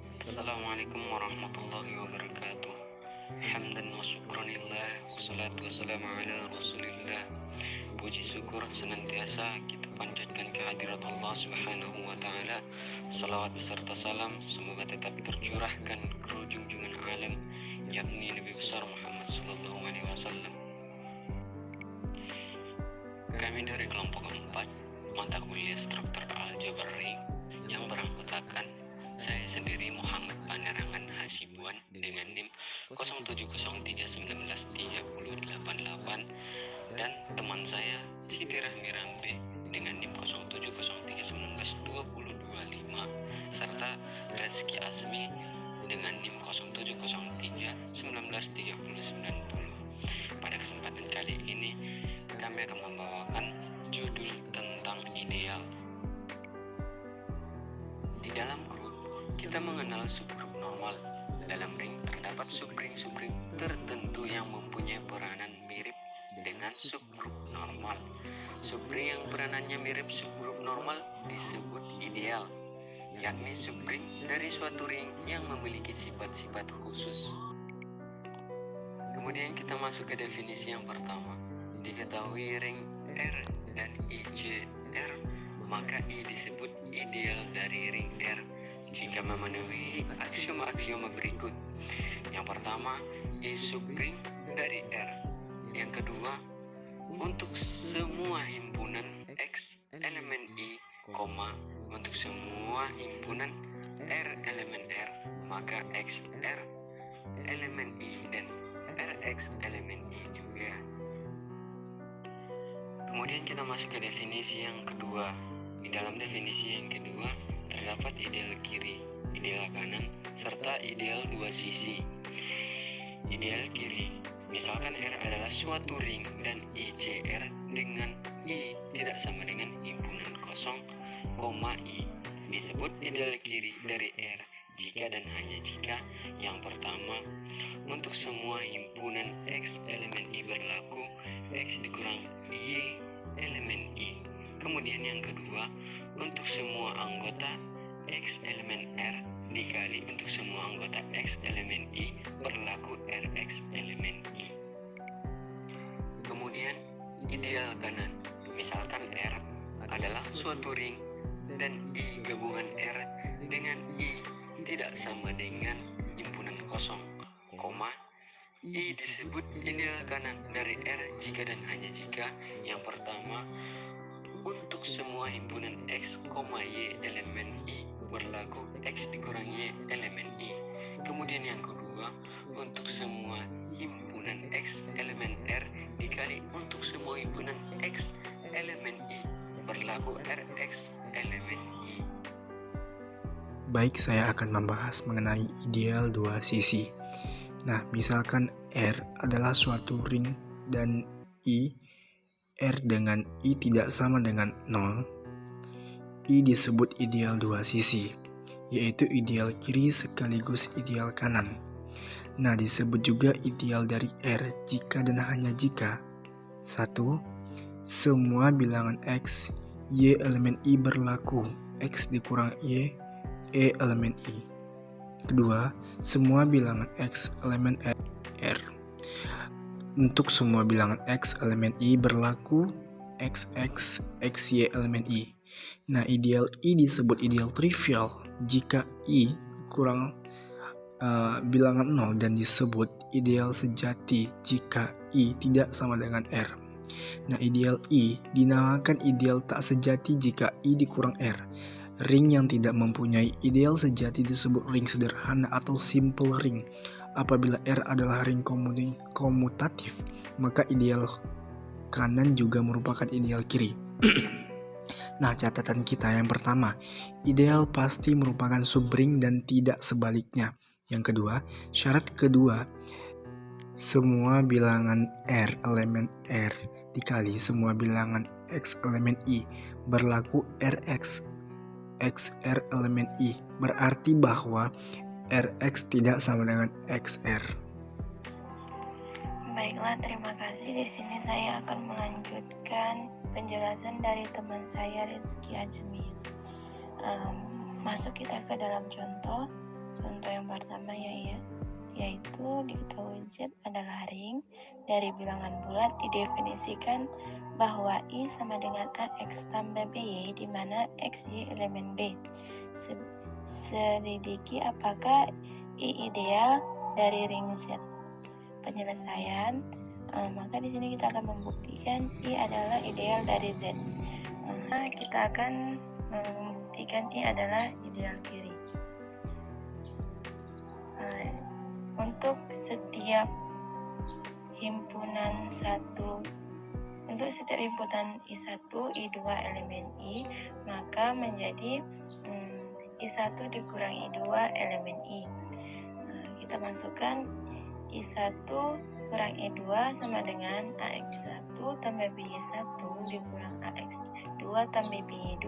Assalamualaikum warahmatullahi wabarakatuh. Hamdan wa syukranillah, wassalatu wassalamu ala rasulillah. Puji syukur senantiasa kita panjatkan kehadirat Allah subhanahu wa ta'ala. Salawat beserta salam semoga tetap tercurahkan ke junjungan alam, yakni Nabi besar Muhammad sallallahu alaihi wasallam. Kami dari kelompok 4 mata kuliah struktur aljabar ring yang beranggotakan saya sendiri Muhammad Panerangan Hasibuan dengan NIM 0703193088 dan teman saya Siti Rahmi Rambe dengan NIM 0703192025 serta Rezki Azmi dengan NIM 0703193090. Pada kesempatan kali ini kami akan membawakan judul tentang ideal. Di dalam grup kita mengenal subgrup normal. Dalam ring terdapat subring-subring tertentu yang mempunyai peranan mirip dengan subgrup normal. Subring yang peranannya mirip subgrup normal disebut ideal, yakni subring dari suatu ring yang memiliki sifat-sifat khusus. Kemudian kita masuk ke definisi yang pertama. Diketahui ring R dan ICR, maka I disebut ideal dari ring R jika memenuhi aksioma-aksioma berikut. Yang pertama, I subring dari R. Yang kedua, untuk semua himpunan X elemen I, untuk semua himpunan R elemen R, maka XR elemen I dan RX elemen I juga. Kemudian kita masuk ke definisi yang kedua. Di dalam definisi yang kedua terdapat ideal kiri, ideal kanan, serta ideal dua sisi. Ideal kiri, misalkan R adalah suatu ring dan ICR dengan I tidak sama dengan himpunan kosong, I, disebut ideal kiri dari R jika dan hanya jika yang pertama, untuk semua himpunan X elemen I berlaku X dikurang Y elemen I. Kemudian yang kedua, untuk semua anggota X elemen R dikali untuk semua anggota X elemen I berlaku RX elemen I. Kemudian ideal kanan, misalkan R adalah suatu ring dan I gabungan R dengan I tidak sama dengan himpunan kosong, I disebut ideal kanan dari R jika dan hanya jika yang pertama, untuk semua himpunan X, Y elemen I berlaku X dikurang Y elemen I. Kemudian yang kedua, untuk semua himpunan X elemen R dikali untuk semua himpunan X elemen I berlaku RX elemen I. Baik, saya akan membahas mengenai ideal dua sisi. Nah, misalkan R adalah suatu ring dan R dengan I tidak sama dengan 0, I disebut ideal dua sisi, yaitu ideal kiri sekaligus ideal kanan. Nah, disebut juga ideal dari R jika dan hanya jika 1. Semua bilangan X, Y elemen I berlaku X dikurang Y, E elemen I. Kedua, semua bilangan X elemen R. Untuk semua bilangan X elemen I berlaku XX, XY elemen I. Nah, ideal I disebut ideal trivial jika I kurang bilangan 0 dan disebut ideal sejati jika I tidak sama dengan R. Nah, ideal I dinamakan ideal tak sejati jika I dikurang R. Ring yang tidak mempunyai ideal sejati disebut ring sederhana atau simple ring. Apabila R adalah ring komutatif, maka ideal kanan juga merupakan ideal kiri. Nah, catatan kita yang pertama, ideal pasti merupakan subring dan tidak sebaliknya. Yang kedua, syarat kedua, semua bilangan R elemen R dikali semua bilangan X elemen I berlaku RX XR elemen I, berarti bahwa RX tidak sama dengan XR. Baiklah, terima kasih. Di sini saya akan melanjutkan penjelasan dari teman saya Rezki Azmi. Masuk kita ke dalam contoh contoh yang pertama yaitu diketahui Z adalah ring dari bilangan bulat, didefinisikan bahwa I sama dengan AX tambah BY di mana X Y elemen B. Selidiki apakah I ideal dari ring Z. Penjelasan, maka di sini kita akan membuktikan I adalah ideal dari Z. Kita akan membuktikan I adalah ideal kiri. Untuk setiap himpunan I1, I2 elemen I, maka menjadi I1 dikurang I2 elemen I. Kita masukkan I1 kurang I2 sama dengan AX1 tambah BY1 dikurang AX2 tambah BY2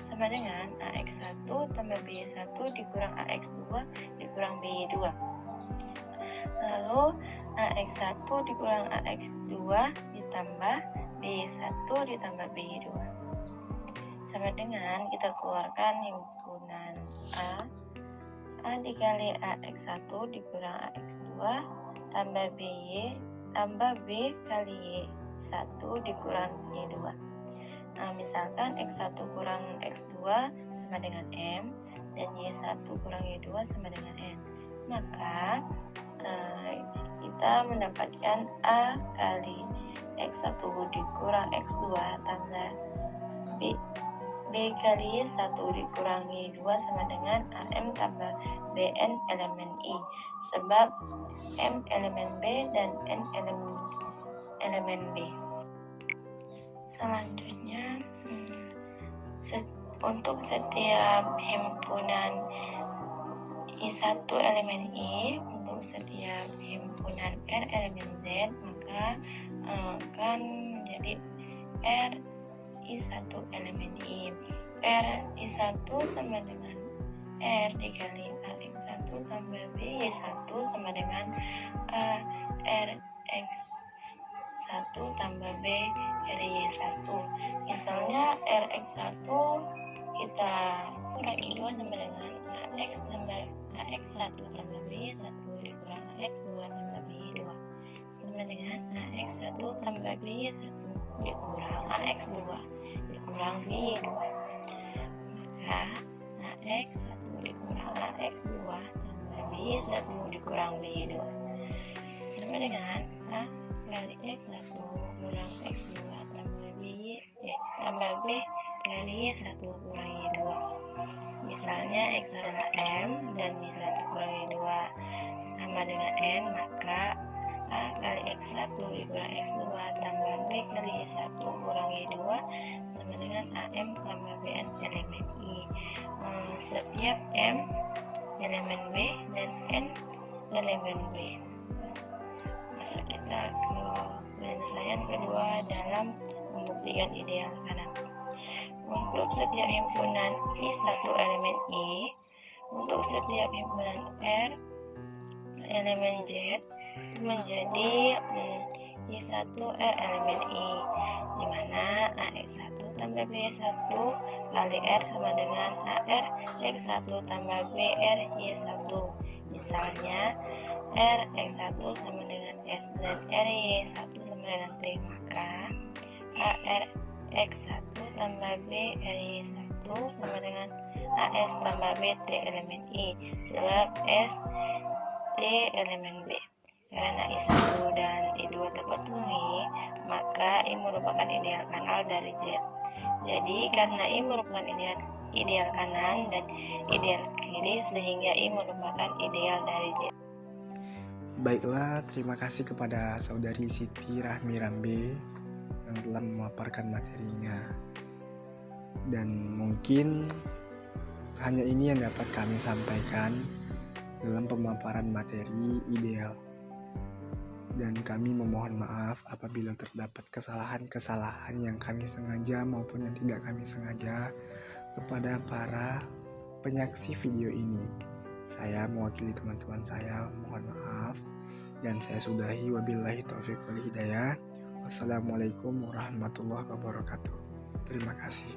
sama dengan AX1 tambah BY1 dikurang AX2 dikurang BY2. Lalu AX1 dikurang AX2 ditambah BY1 ditambah BY2 sama dengan kita keluarkan himpunan A dikali AX1 dikurang AX2 tambah BY tambah B kali Y1 dikurang Y2. Misalkan X1 kurang X2 sama dengan M dan Y1 kurang Y2 sama dengan N, maka kita mendapatkan A kali X1 dikurang X2 tambah B kali Y1 dikurang Y2 sama dengan AM tambah BN elemen I, sebab M elemen B dan N elemen B. Selanjutnya, untuk setiap himpunan I1 elemen I, untuk setiap himpunan R elemen Z, maka akan menjadi R I1 elemen I. R I1 sama dengan R dikali AX1 tambah BY1 sama dengan RX1 tambah B kali Y1. Misalnya RX1 kita kurang I2 sama dengan AX tambah AX1 tambah BY1 dikurang AX2 tambah BY2 sama dengan AX1 tambah BY1 dikurang AX2 dikurang BY2. Maka AX1 dikurang AX2 tambah BY1 dikurang BY2 sama dengan A kali X1 kurang X2 tambah B kali Y1 kurang Y2. Misalnya X adalah M dan Y1 kurang Y2 sama dengan N, maka A kali X1 dikurang X2 tambah B kali Y1 kurang Y2 sama dengan AM tambah BN elemen I. Setiap M elemen B dan N elemen B. Masuk kita ke penyelesaian kedua dalam membuktikan ideal kanan. Untuk setiap himpunan I1 elemen I, untuk setiap himpunan R elemen Z menjadi I1 R elemen I, di mana AX1 tambah BY1 kali R sama dengan AR X1 tambah BR Y1. Misalnya R X1 sama dengan S dan R Y1 sama dengan T, maka AR X1 tambah B R Y1 sama dengan AS tambah B T elemen I, sebab S T elemen B. Karena I1 dan I2 terpenuhi, maka I merupakan ideal kanal dari Z. Jadi karena I merupakan ideal kanan dan ideal kiri, sehingga I merupakan ideal dari Z. Baiklah, terima kasih kepada saudari Siti Rahmi Rambe yang telah memaparkan materinya. Dan mungkin hanya ini yang dapat kami sampaikan dalam pemaparan materi ideal. Dan kami memohon maaf apabila terdapat kesalahan-kesalahan yang kami sengaja maupun yang tidak kami sengaja kepada para penyaksi video ini. Saya mewakili teman-teman saya, mohon maaf. Dan saya sudahi, wabillahi taufiq wal hidayah. Wassalamualaikum warahmatullahi wabarakatuh. Terima kasih.